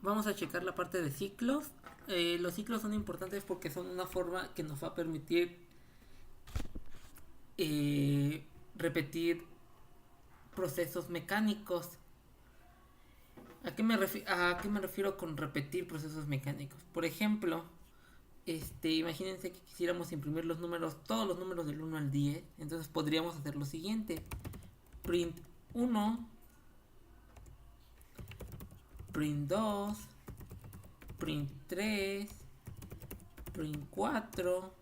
Vamos a checar la parte de ciclos. Los ciclos son importantes porque son una forma que nos va a permitir repetir procesos mecánicos. ¿A qué me refiero con repetir procesos mecánicos? Por ejemplo, imagínense que quisiéramos imprimir los números, todos los números del 1 al 10. Entonces podríamos hacer lo siguiente: print 1, print 2, print 3, print 4,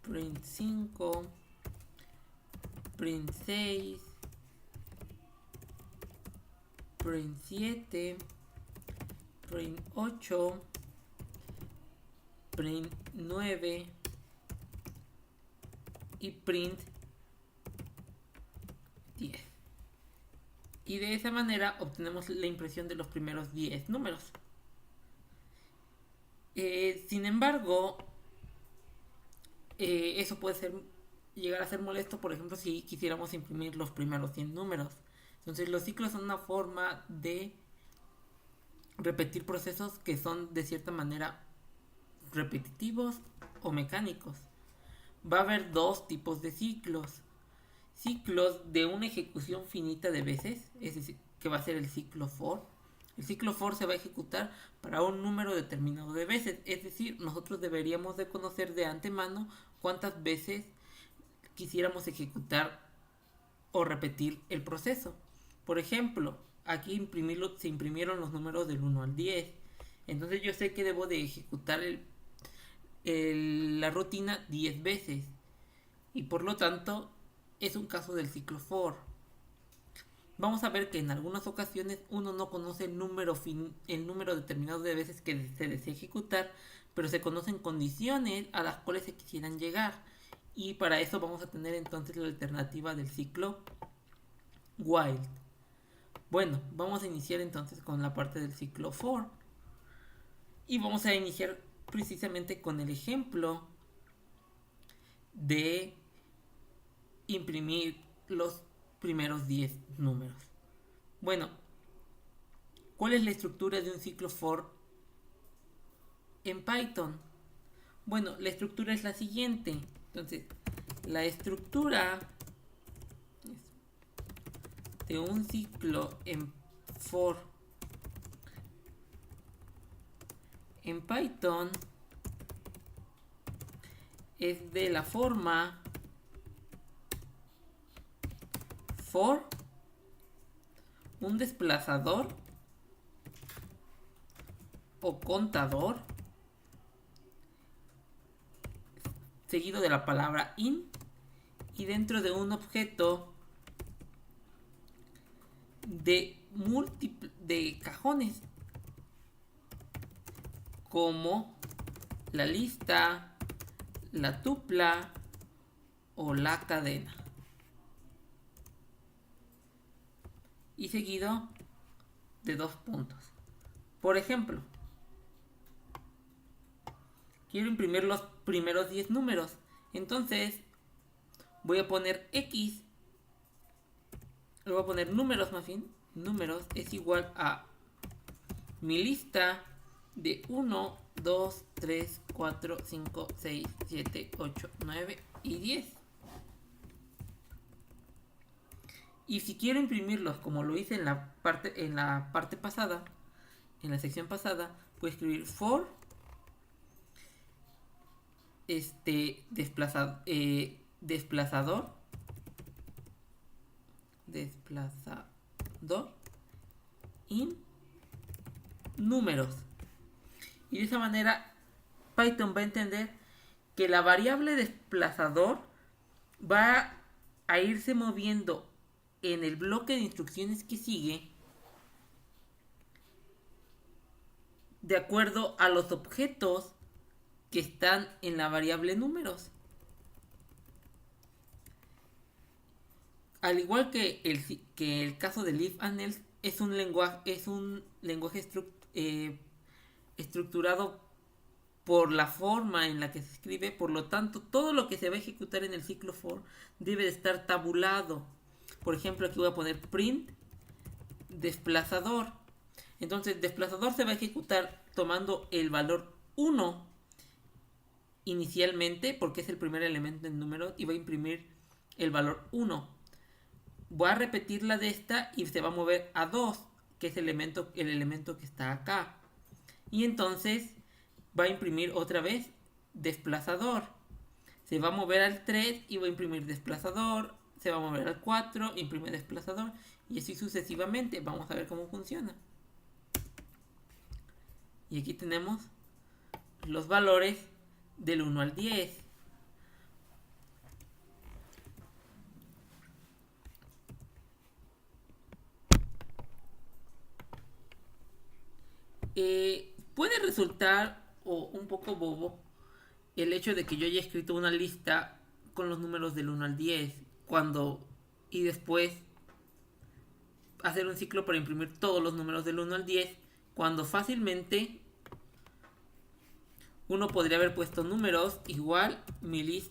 print 5, print 6, print 7, print 8, print 9 y print 10. Y de esa manera obtenemos la impresión de los primeros 10 números. Sin embargo, eso puede llegar a ser molesto, por ejemplo, si quisiéramos imprimir los primeros 100 números. Entonces los ciclos son una forma de repetir procesos que son de cierta manera repetitivos o mecánicos. Va a haber dos tipos de ciclos: ciclos de una ejecución finita de veces, es decir, que va a ser el ciclo for. El ciclo for se va a ejecutar para un número determinado de veces, es decir, nosotros deberíamos de conocer de antemano cuántas veces quisiéramos ejecutar o repetir el proceso. Por ejemplo, aquí se imprimieron los números del 1 al 10. Entonces yo sé que debo de ejecutar la rutina 10 veces. Y por lo tanto, es un caso del ciclo for. Vamos a ver que en algunas ocasiones uno no conoce el número determinado de veces que se desea ejecutar, pero se conocen condiciones a las cuales se quisieran llegar. Y para eso vamos a tener entonces la alternativa del ciclo while. Bueno, vamos a iniciar entonces con la parte del ciclo for. Y vamos a iniciar precisamente con el ejemplo de imprimir los primeros 10 números. Bueno, ¿cuál es la estructura de un ciclo for en Python? Bueno, la estructura es la siguiente. Entonces, la estructura de un ciclo en for en Python es de la forma for un desplazador o contador seguido de la palabra in, y dentro de un objeto de cajones como la lista, la tupla o la cadena, y seguido de 2 puntos. Por ejemplo, quiero imprimir los primeros 10 números, entonces voy a poner x, le voy a poner números más bien, números es igual a mi lista de 1, 2, 3, 4, 5, 6, 7, 8, 9 y 10. Y si quiero imprimirlos como lo hice en la parte pasada, en la sección pasada, voy a escribir for desplazador in números. Y de esa manera Python va a entender que la variable desplazador va a irse moviendo en el bloque de instrucciones que sigue de acuerdo a los objetos que están en la variable números. Al igual que el caso de if and else, es un lenguaje estructurado por la forma en la que se escribe. Por lo tanto, todo lo que se va a ejecutar en el ciclo for debe de estar tabulado. Por ejemplo, aquí voy a poner print desplazador. Entonces desplazador se va a ejecutar tomando el valor 1 inicialmente, porque es el primer elemento en número, y va a imprimir el valor 1. Voy a repetir la de esta y se va a mover a 2, que es el elemento que está acá. Y entonces va a imprimir otra vez desplazador. Se va a mover al 3 y va a imprimir desplazador. Se va a mover al 4, imprime desplazador. Y así sucesivamente. Vamos a ver cómo funciona. Y aquí tenemos los valores del 1 al 10. Puede resultar un poco bobo el hecho de que yo haya escrito una lista con los números del 1 al 10 y después hacer un ciclo para imprimir todos los números del 1 al 10, cuando fácilmente uno podría haber puesto números igual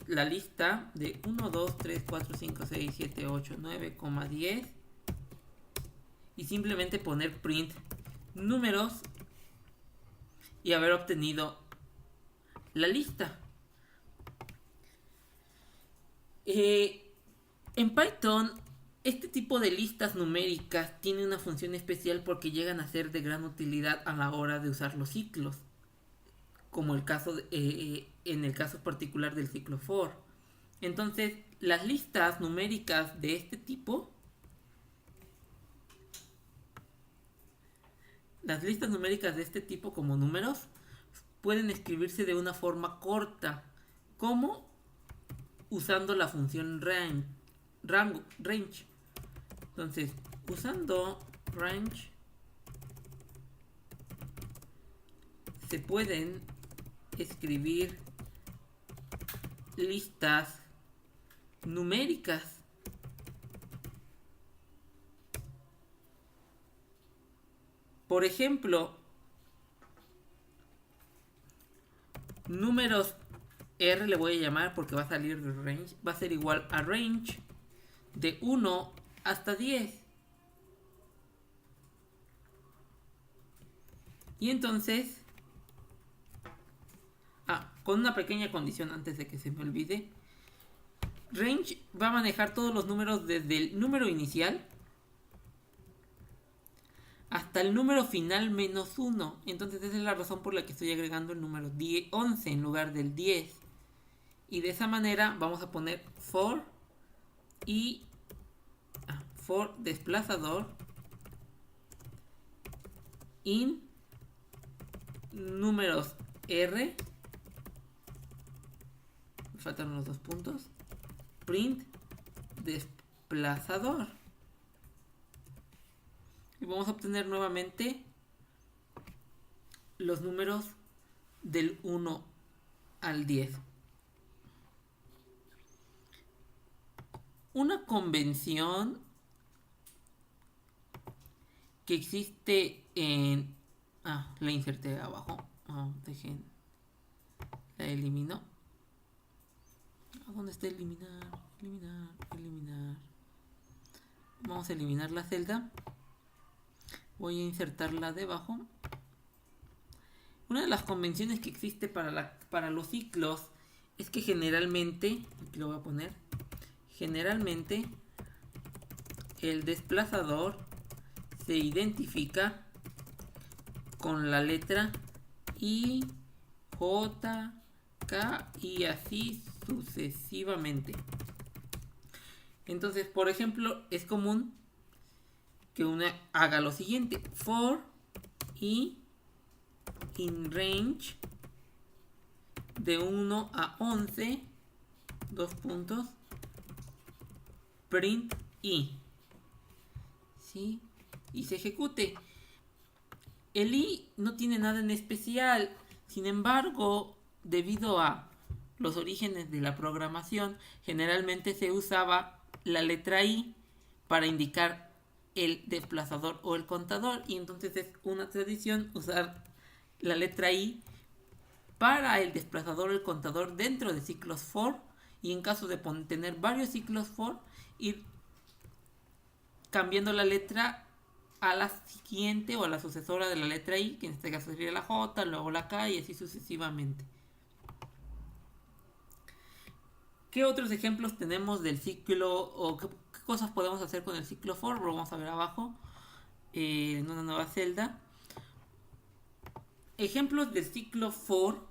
la lista de 1, 2, 3, 4, 5, 6, 7, 8, 9, 10 y simplemente poner print números y haber obtenido la lista. En Python, este tipo de listas numéricas tiene una función especial porque llegan a ser de gran utilidad a la hora de usar los ciclos, como en el caso particular del ciclo for. Entonces, las listas numéricas de este tipo, como números, pueden escribirse de una forma corta, como usando la función range. Entonces, usando range se pueden escribir listas numéricas. Por ejemplo, números R le voy a llamar porque va a salir de range, va a ser igual a range de 1 hasta 10. Y entonces, con una pequeña condición antes de que se me olvide, range va a manejar todos los números desde el número inicial hasta el número final menos 1. Entonces esa es la razón por la que estoy agregando el número 11 en lugar del 10. Y de esa manera vamos a poner for desplazador in números R, me faltan los dos puntos, print desplazador. Y vamos a obtener nuevamente los números del 1 al 10. Una convención que existe en... la inserté abajo. Dejen. La elimino. ¿Dónde está eliminar? Eliminar. Vamos a eliminar la celda. Voy a insertarla debajo. Una de las convenciones que existe para los ciclos es que generalmente, aquí lo voy a poner, generalmente el desplazador se identifica con la letra I, J, K y así sucesivamente. Entonces, por ejemplo, es común que uno haga lo siguiente: for i in range de 1 a 11, dos puntos, print i, ¿sí? Y se ejecute. El i no tiene nada en especial, sin embargo, debido a los orígenes de la programación, generalmente se usaba la letra i para indicar el desplazador o el contador, y entonces es una tradición usar la letra i para el desplazador o el contador dentro de ciclos for, y en caso de tener varios ciclos for, ir cambiando la letra a la siguiente o a la sucesora de la letra I, que en este caso sería la J, luego la K y así sucesivamente. ¿Qué otros ejemplos tenemos del ciclo o qué cosas podemos hacer con el ciclo for? Lo vamos a ver abajo en una nueva celda. Ejemplos del ciclo for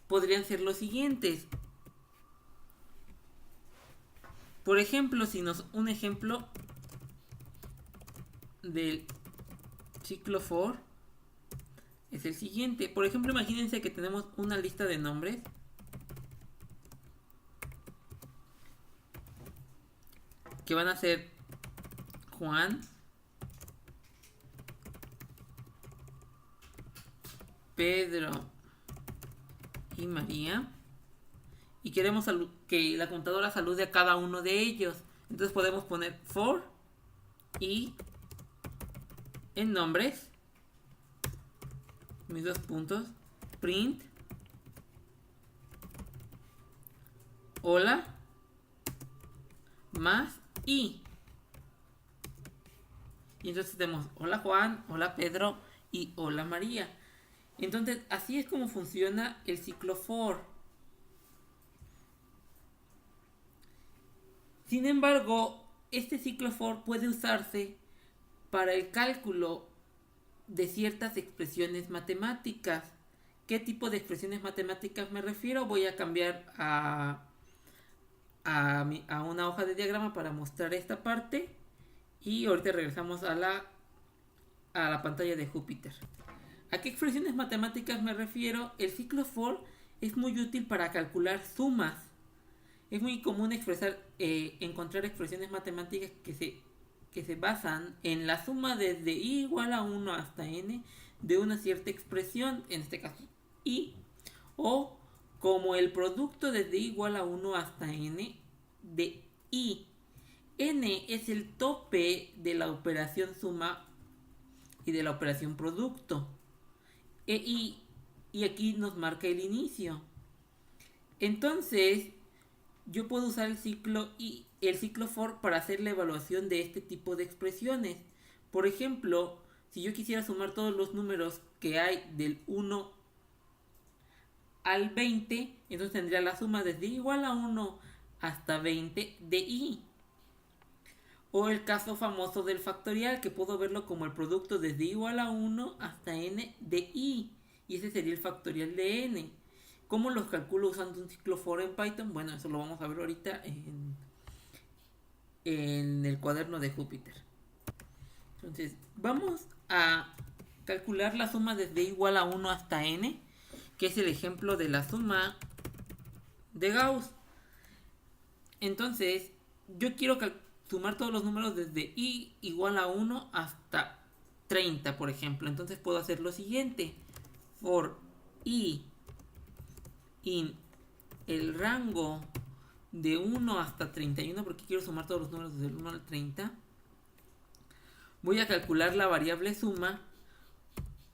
podrían ser los siguientes. Por ejemplo, un ejemplo del ciclo for es el siguiente. Por ejemplo, imagínense que tenemos una lista de nombres que van a ser Juan, Pedro y María, y queremos que la contadora salude a cada uno de ellos. Entonces podemos poner for y en nombres, mis dos puntos, print, hola, más y entonces tenemos hola Juan, hola Pedro y hola María. Entonces así es como funciona el ciclo for. Sin embargo, este ciclo for puede usarse para el cálculo de ciertas expresiones matemáticas. ¿Qué tipo de expresiones matemáticas me refiero? Voy a cambiar a una hoja de diagrama para mostrar esta parte y ahorita regresamos a la pantalla de Júpiter. ¿A qué expresiones matemáticas me refiero? El ciclo for es muy útil para calcular sumas. Es muy común encontrar expresiones matemáticas que se basan en la suma desde i igual a 1 hasta n de una cierta expresión, en este caso i, o como el producto desde i igual a 1 hasta n de i. N es el tope de la operación suma y de la operación producto. Y aquí nos marca el inicio. Entonces, yo puedo usar el ciclo for para hacer la evaluación de este tipo de expresiones. Por ejemplo, si yo quisiera sumar todos los números que hay del 1 al 20, entonces tendría la suma desde i igual a 1 hasta 20 de i. O el caso famoso del factorial, que puedo verlo como el producto desde i igual a 1 hasta n de i. Y ese sería el factorial de n. ¿Cómo los calculo usando un ciclo for en Python? Bueno, eso lo vamos a ver ahorita en el cuaderno de Júpiter. Entonces, vamos a calcular la suma desde i igual a 1 hasta n, que es el ejemplo de la suma de Gauss. Entonces, yo quiero sumar todos los números desde i igual a 1 hasta 30, por ejemplo. Entonces puedo hacer lo siguiente. For i in el rango de 1 hasta 31, porque quiero sumar todos los números desde el 1 al 30. Voy a calcular la variable suma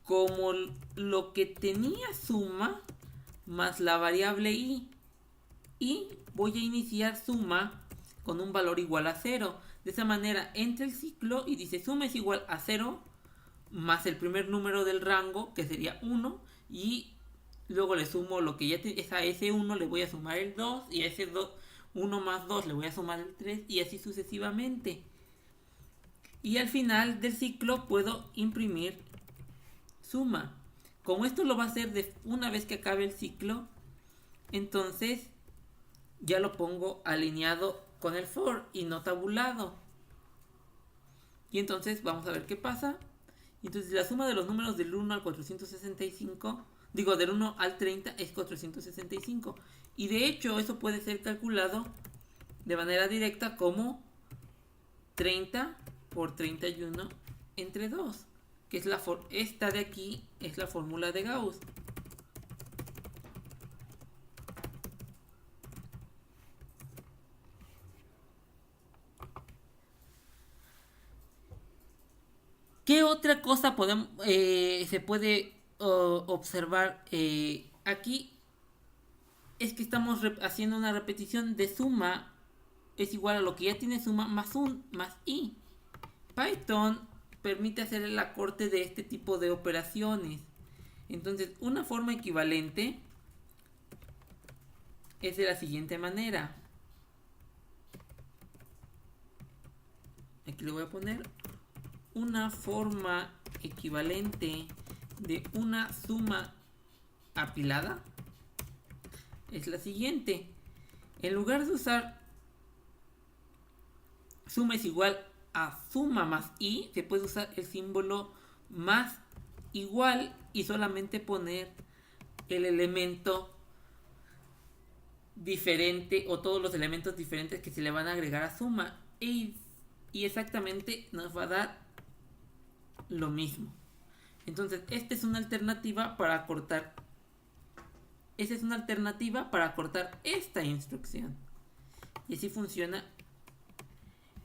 como lo que tenía suma más la variable i. Y voy a iniciar suma con un valor igual a 0. De esa manera entra el ciclo y dice suma es igual a 0 más el primer número del rango, que sería 1, y luego le sumo lo que ya es a ese 1, le voy a sumar el 2, y a ese 1 más 2 le voy a sumar el 3, y así sucesivamente. Y al final del ciclo puedo imprimir suma. Como esto lo va a hacer una vez que acabe el ciclo, entonces ya lo pongo alineado con el for y no tabulado. Y entonces vamos a ver qué pasa. Entonces la suma de los números del 1 al 465, del 1 al 30 es 465. Y de hecho eso puede ser calculado de manera directa como 30 por 31 entre 2. Que es esta de aquí es la fórmula de Gauss. ¿Qué otra cosa se puede observar aquí? Es que estamos haciendo una repetición de suma es igual a lo que ya tiene suma más i. Python permite hacer el acorte de este tipo de operaciones. Entonces, una forma equivalente es de la siguiente manera. Aquí le voy a poner una forma equivalente de una suma apilada. Es la siguiente. En lugar de usar suma es igual a suma más i, se puede usar el símbolo más igual y solamente poner el elemento diferente o todos los elementos diferentes que se le van a agregar a suma y exactamente nos va a dar lo mismo. Entonces esta es una alternativa para cortar esta instrucción, y así funciona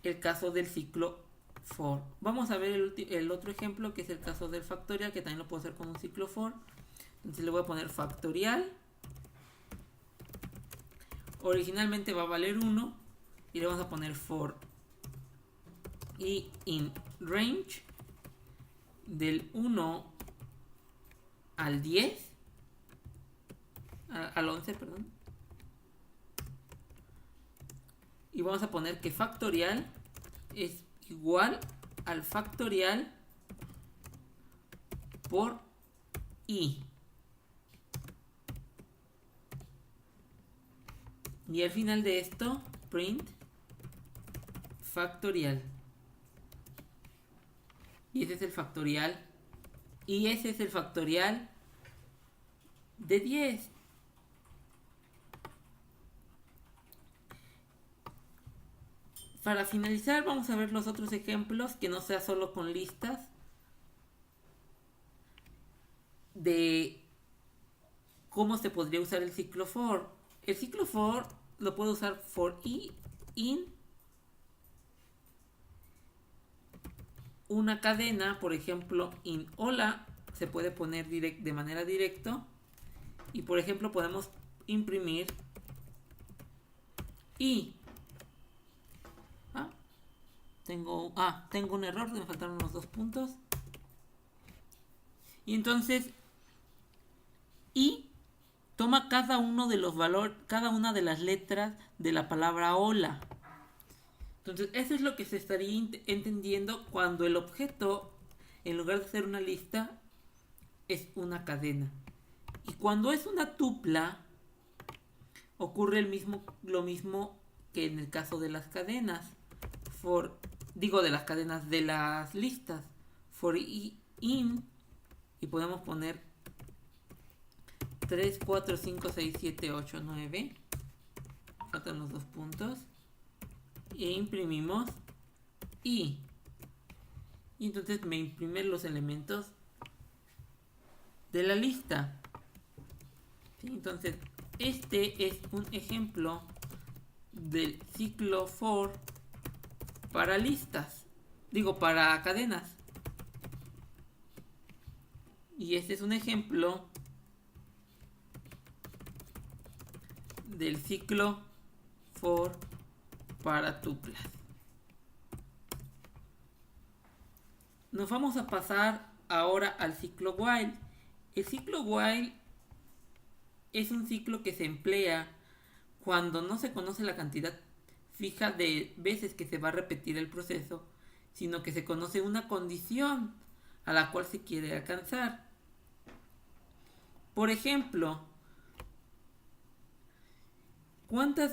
el caso del ciclo for. Vamos a ver el otro ejemplo, que es el caso del factorial, que también lo puedo hacer con un ciclo for. Entonces le voy a poner factorial. Originalmente va a valer 1 y le vamos a poner for y in range del 1 al 10, al 11, perdón. Y vamos a poner que factorial es igual al factorial por i. Y al final de esto, print factorial. Y ese es el factorial. Y ese es el factorial de 10. Para finalizar, vamos a ver los otros ejemplos, que no sea solo con listas, de cómo se podría usar el ciclo for. El ciclo for lo puedo usar for i in una cadena, por ejemplo, in hola, se puede poner de manera directa, y por ejemplo podemos imprimir i. Tengo un error, me faltaron unos 2 puntos. Y entonces i toma cada uno de los valores, cada una de las letras de la palabra hola. Entonces eso es lo que se estaría entendiendo cuando el objeto, en lugar de ser una lista, es una cadena. Y cuando es una tupla, ocurre lo mismo que en el caso de las cadenas. De las cadenas de las listas. For i in, y podemos poner 3, 4, 5, 6, 7, 8, 9. Faltan los 2 puntos. E imprimimos i. Y entonces me imprime los elementos de la lista. ¿Sí? Entonces, este es un ejemplo del ciclo for para listas. Para cadenas. Y este es un ejemplo del ciclo for para tuplas. Nos vamos a pasar ahora al ciclo while. El ciclo while es un ciclo que se emplea cuando no se conoce la cantidad fija de veces que se va a repetir el proceso, sino que se conoce una condición a la cual se quiere alcanzar. Por ejemplo, ¿cuántos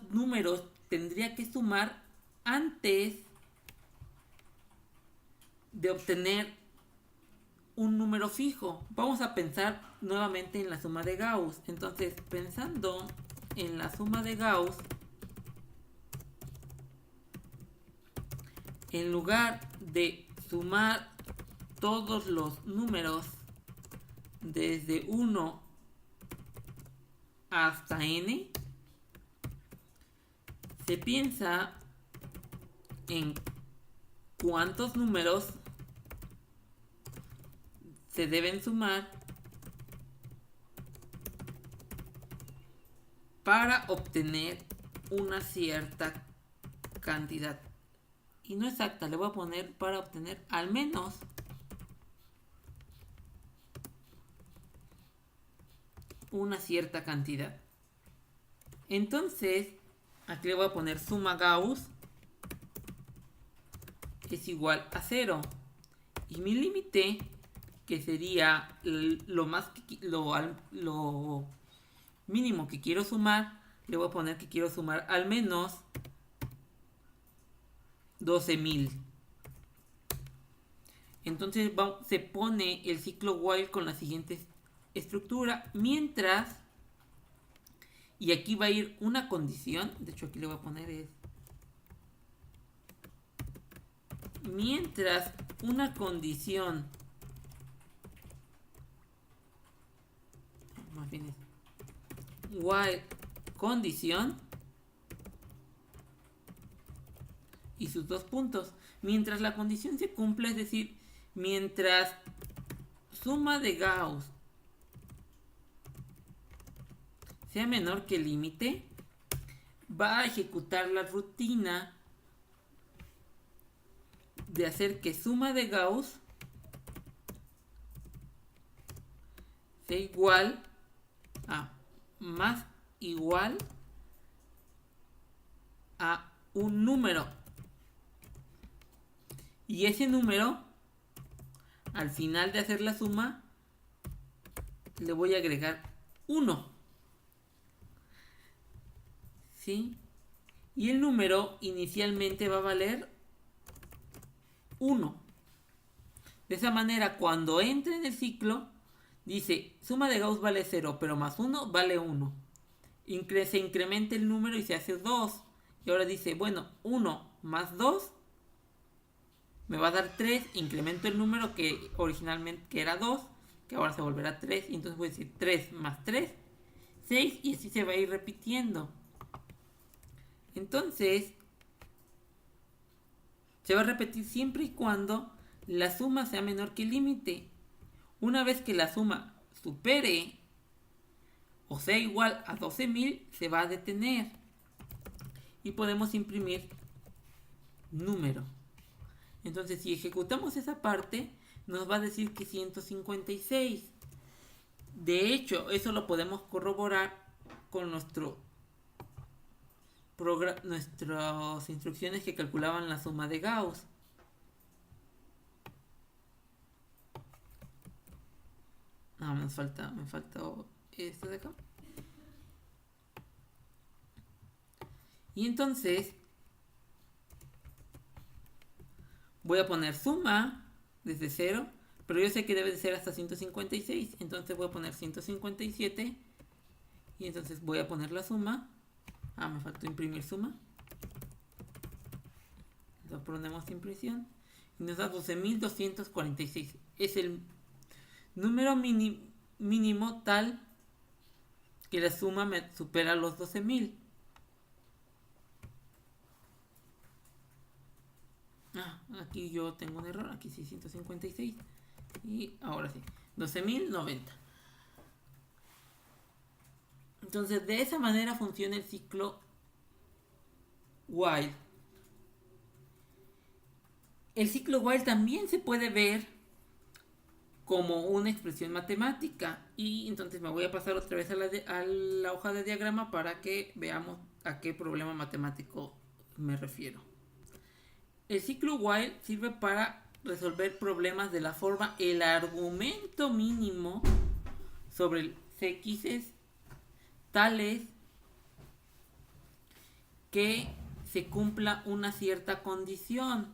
números tendría que sumar antes de obtener un número fijo? Vamos a pensar nuevamente en la suma de Gauss. Entonces, pensando en la suma de Gauss, en lugar de sumar todos los números desde 1 hasta n, se piensa en cuántos números se deben sumar para obtener una cierta cantidad y no exacta, le voy a poner para obtener al menos una cierta cantidad. Entonces, aquí le voy a poner suma Gauss es igual a 0. Y mi límite, que sería lo mínimo que quiero sumar, le voy a poner que quiero sumar al menos 12.000. Entonces se pone el ciclo while con la siguiente estructura, mientras, y aquí va a ir una condición, de hecho aquí le voy a poner es, mientras una condición, más bien es while condición y sus dos puntos, mientras la condición se cumpla, es decir, mientras suma de Gauss sea menor que el límite, va a ejecutar la rutina de hacer que suma de Gauss sea igual a más igual a un número. Y ese número, al final de hacer la suma, le voy a agregar 1. ¿Sí? Y el número inicialmente va a valer 1. De esa manera, cuando entre en el ciclo, dice, suma de Gauss vale 0, pero más 1 vale 1. Se incrementa el número y se hace 2. Y ahora dice, bueno, 1 más 2 me va a dar 3. Incremento el número que originalmente era 2, que ahora se volverá 3. Y entonces voy a decir 3 más 3, 6. Y así se va a ir repitiendo. Entonces, se va a repetir siempre y cuando la suma sea menor que el límite. Una vez que la suma supere o sea igual a 12.000, se va a detener. Y podemos imprimir número. Entonces, si ejecutamos esa parte, nos va a decir que 156. De hecho, eso lo podemos corroborar con nuestras instrucciones que calculaban la suma de Gauss. Me falta esto de acá. Y entonces voy a poner suma desde 0, pero yo sé que debe de ser hasta 156, entonces voy a poner 157 y entonces voy a poner la suma. Me faltó imprimir suma. Lo ponemos impresión y nos da 12.246. Es el número mínimo tal que la suma me supera los 12.000. Aquí yo tengo un error. Aquí sí, 156. Y ahora sí, 12.090. Entonces, de esa manera funciona el ciclo while. El ciclo while también se puede ver como una expresión matemática. Y entonces me voy a pasar otra vez a la hoja de diagrama para que veamos a qué problema matemático me refiero. El ciclo while sirve para resolver problemas de la forma el argumento mínimo sobre el x tales que se cumpla una cierta condición.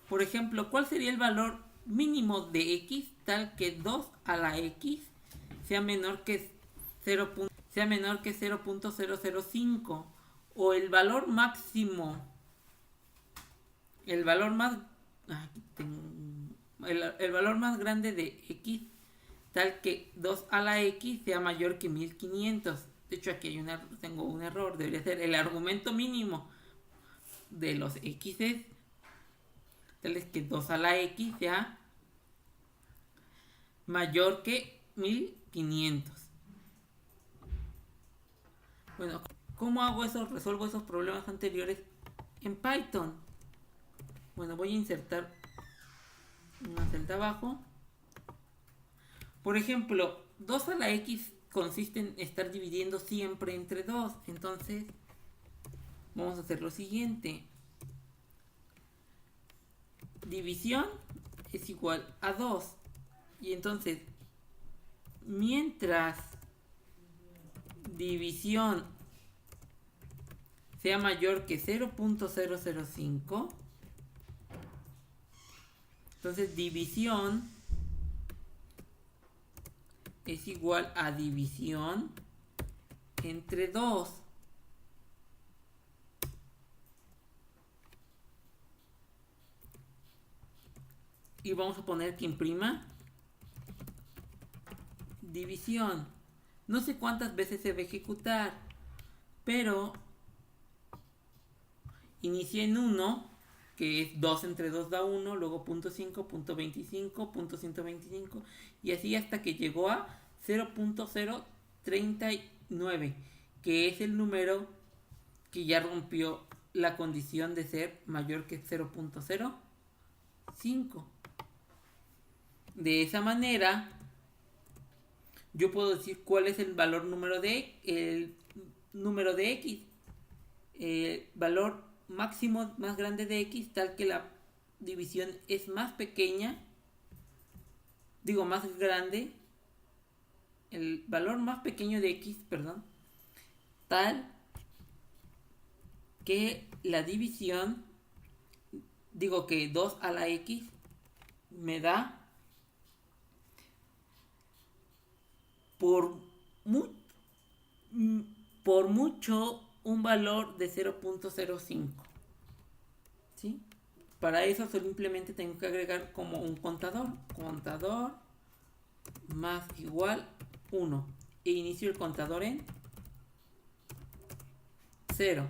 Por ejemplo, ¿cuál sería el valor mínimo de x tal que 2 a la x sea menor que 0.005? O el valor máximo, el valor más grande de x tal que 2 a la x sea mayor que 1500. De hecho, aquí tengo un error. Debería ser el argumento mínimo de los x tal es que 2 a la x sea mayor que 1500. Bueno, ¿cómo hago eso? Resuelvo esos problemas anteriores en Python. Bueno, voy a insertar una celda abajo. Por ejemplo, 2 a la x consiste en estar dividiendo siempre entre 2. Entonces, vamos a hacer lo siguiente. División es igual a 2. Y entonces, mientras división sea mayor que 0.005, entonces división es igual a división entre 2. Y vamos a poner que imprima división. No sé cuántas veces se va a ejecutar, pero inicié en 1, que es 2 entre 2 da 1, luego .5, .25, .125, y así hasta que llegó a 0.039, que es el número que ya rompió la condición de ser mayor que 0.05. De esa manera, yo puedo decir cuál es el valor número de x, el valor máximo más grande de x, tal que la división es más pequeña, más grande, el valor más pequeño de x, tal que la división, que 2 a la x me da por mucho un valor de 0.05. ¿Sí? Para eso simplemente tengo que agregar como un contador. Contador más igual 1. E inicio el contador en 0.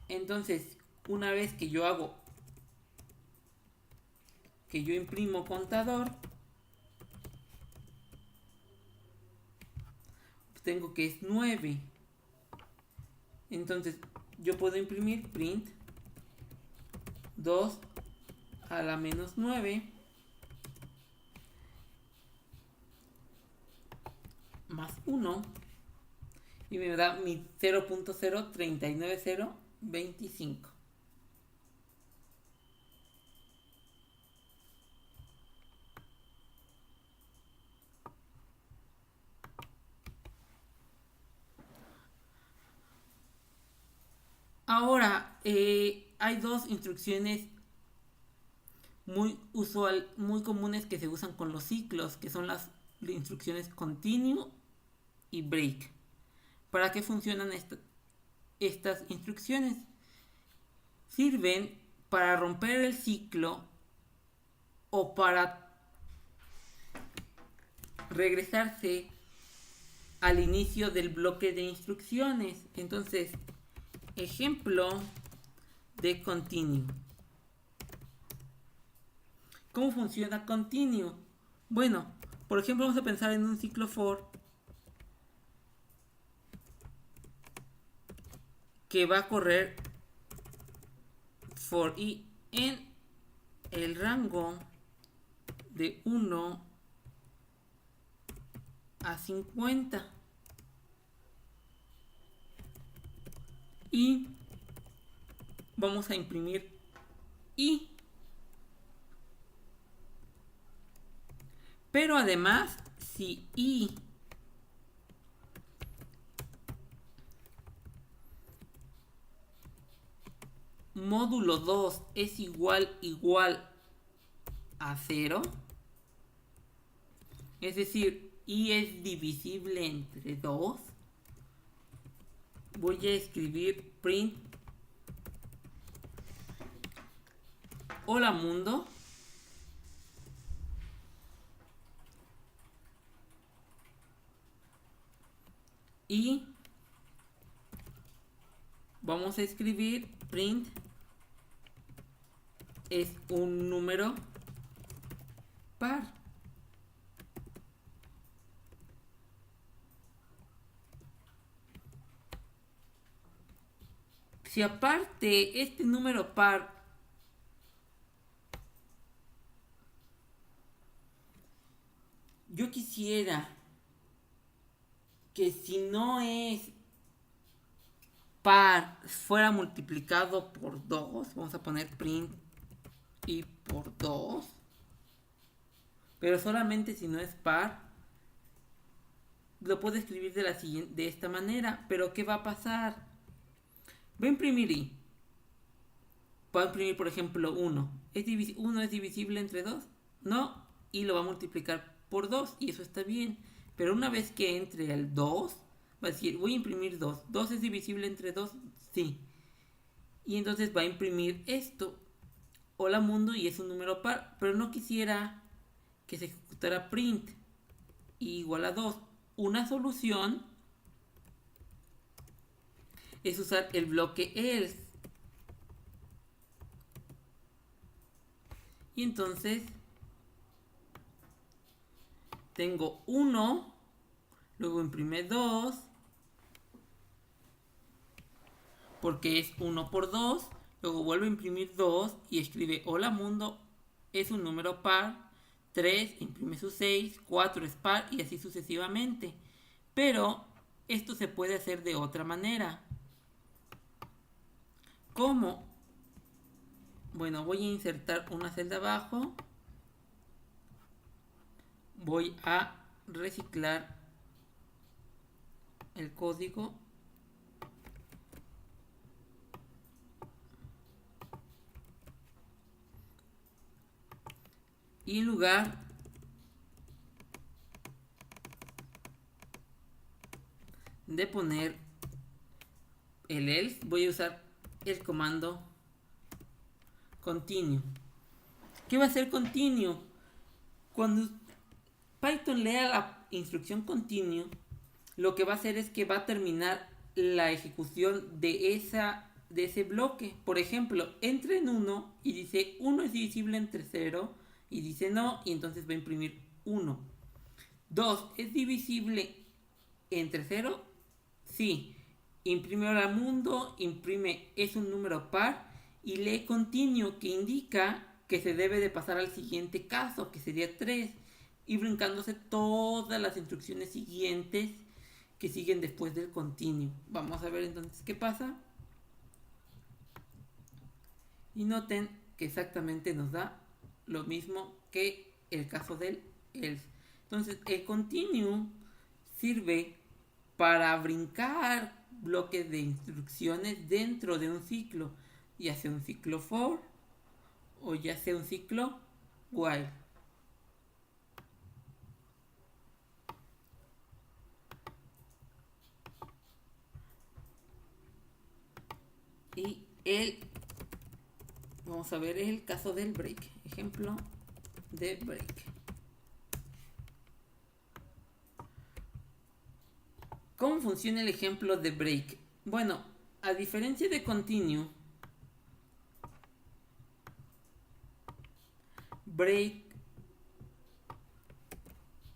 Entonces, una vez que yo imprimo contador, tengo que es 9. Entonces, yo puedo imprimir print 2 a la menos 9 más 1 y me da mi 0.039025. Ahora, hay dos instrucciones muy comunes que se usan con los ciclos, que son las instrucciones continue y break. ¿Para qué funcionan estas instrucciones? Sirven para romper el ciclo o para regresarse al inicio del bloque de instrucciones. Entonces, ejemplo de continue. ¿Cómo funciona continue? Bueno, por ejemplo, vamos a pensar en un ciclo for que va a correr for i en el rango de 1 a 50. Y vamos a imprimir i. Pero además, si i módulo 2 es igual a 0, es decir, i es divisible entre 2, voy a escribir print hola mundo y vamos a escribir print es un número par. Si aparte este número par yo quisiera que si no es par fuera multiplicado por 2, vamos a poner print y por 2, pero solamente si no es par, lo puedo escribir de esta manera. Pero ¿qué va a pasar? Voy a imprimir y puedo imprimir, por ejemplo, 1. ¿1 es divisible entre 2? No, y lo va a multiplicar por 2 y eso está bien. Pero una vez que entre el 2, va a decir, voy a imprimir 2. ¿2 es divisible entre 2? Sí. Y entonces va a imprimir esto. Hola mundo, y es un número par. Pero no quisiera que se ejecutara print igual a 2. Una solución es usar el bloque else. Y entonces tengo 1, luego imprime 2, porque es 1 por 2, luego vuelve a imprimir 2 y escribe hola mundo, es un número par, 3, imprime su 6, 4 es par y así sucesivamente. Pero esto se puede hacer de otra manera. ¿Cómo? Bueno, voy a insertar una celda abajo. Voy a reciclar el código. Y en lugar de poner el else, voy a usar el comando continue. ¿Qué va a hacer continue? Cuando Python lea la instrucción continue, lo que va a hacer es que va a terminar la ejecución de ese bloque. Por ejemplo, entra en 1 y dice 1 es divisible entre 0 y dice no, y entonces va a imprimir 1. 2 es divisible entre 0, sí. Imprime hola mundo, imprime es un número par y lee continue, que indica que se debe de pasar al siguiente caso, que sería 3, y brincándose todas las instrucciones siguientes que siguen después del continue. Vamos a ver entonces qué pasa. Y noten que exactamente nos da lo mismo que el caso del else. Entonces el continue sirve para brincar bloques de instrucciones dentro de un ciclo, ya sea un ciclo for o ya sea un ciclo while. Y vamos a ver el caso del break. Ejemplo de break. ¿Cómo funciona el ejemplo de break? Bueno, a diferencia de continue, break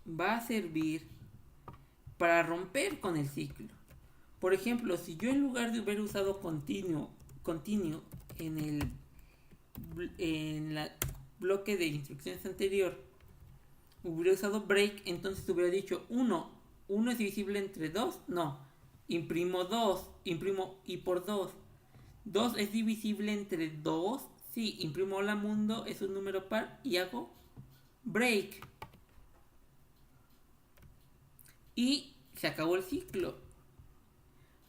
va a servir para romper con el ciclo. Por ejemplo, si yo en lugar de haber usado continue en el bloque de instrucciones anterior, hubiera usado break, entonces hubiera dicho 1 es divisible entre 2, no, imprimo 2, imprimo y por 2. 2 es divisible entre 2, sí, imprimo hola mundo, es un número par y hago break. Y se acabó el ciclo.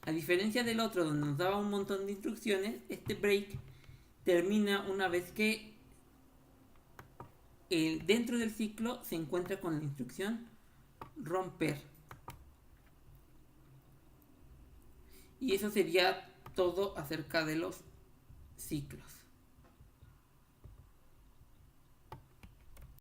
A diferencia del otro donde nos daba un montón de instrucciones, este break termina una vez que dentro del ciclo se encuentra con la instrucción romper. Y eso sería todo acerca de los ciclos.